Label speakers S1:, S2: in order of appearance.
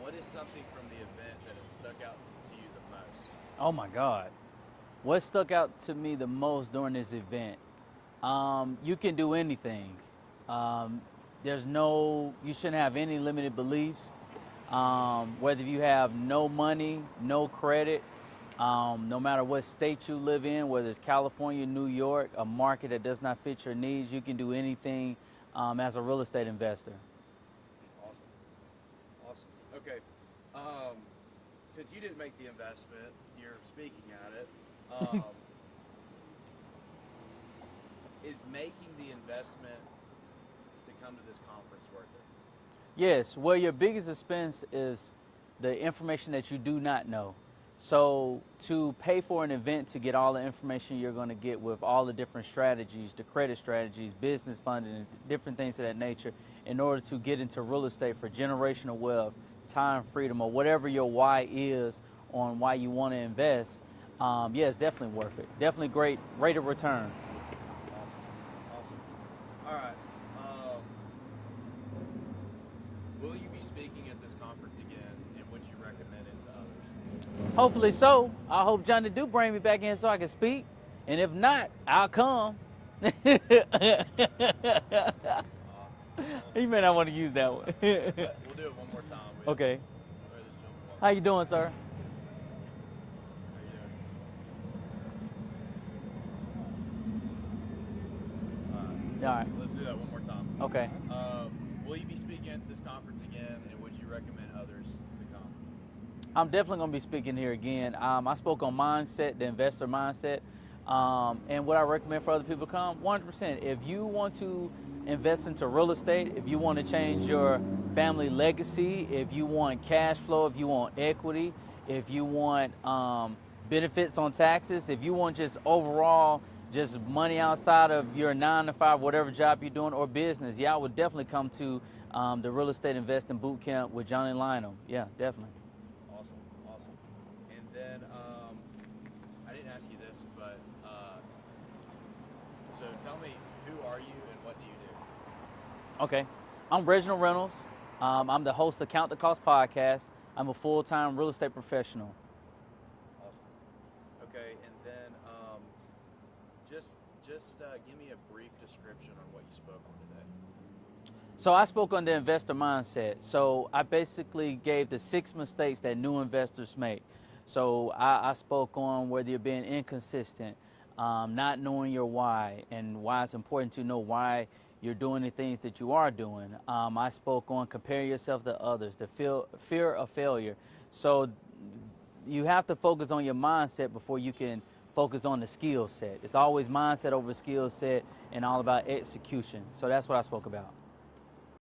S1: what is something from the event that has stuck out to you the most?
S2: Oh my God. What stuck out to me the most during this event? You can do anything. Um, you shouldn't have any limited beliefs. Whether you have no money, no credit, no matter what state you live in, whether it's California, New York, a market that does not fit your needs, you can do anything as a real estate investor.
S1: Awesome. Awesome. Okay. Um, since you didn't make the investment, you're speaking at it. Um, is making the investment to come to this conference worth it?
S2: Yes, well, your biggest expense is the information that you do not know. So, to pay for an event to get all the information you're going to get with all the different strategies, the credit strategies, business funding, and different things of that nature, in order to get into real estate for generational wealth, time freedom, or whatever your why is on why you want to invest, yeah, it's definitely worth it. Definitely great rate of return.
S1: Awesome. Awesome. All right. Will you be speaking at this conference again, and would you recommend it to others?
S2: Hopefully so. I hope Johnny do bring me back in so I can speak. And if not, I'll come. He
S1: Awesome. Awesome.
S2: may not want to use that one.
S1: We'll do it one more time.
S2: Okay.
S1: We'll just jump
S2: How
S1: one.
S2: you doing, sir?
S1: How you doing?
S2: All right.
S1: Let's do that one more time.
S2: Okay.
S1: Will you be speaking at this conference again, and would you recommend others to come?
S2: I'm definitely going to be speaking here again. I spoke on mindset, the investor mindset. And what I recommend for other people to come, 100%. If you want to invest into real estate, if you want to change your family legacy, if you want cash flow, if you want equity, if you want benefits on taxes, if you want just overall just money outside of your 9 to 5, whatever job you're doing or business, yeah, I would definitely come to the Real Estate Investing Bootcamp with Johnny and Lionel. Yeah, definitely.
S1: Awesome, awesome. And then I didn't ask you this, but so tell me, who are you and what do you do?
S2: Okay. I'm Reginald Reynolds. I'm the host of Count the Cost podcast. I'm a full-time real estate professional.
S1: Awesome. Okay, and then just give me a brief description on what you spoke on today.
S2: So I spoke on the investor mindset. So I basically gave the 6 mistakes that new investors make. So I spoke on whether you're being inconsistent, not knowing your why, and why it's important to know why you're doing the things that you are doing. I spoke on comparing yourself to others, the fear of failure. So you have to focus on your mindset before you can focus on the skill set. It's always mindset over skill set and all about execution. So that's what I spoke about.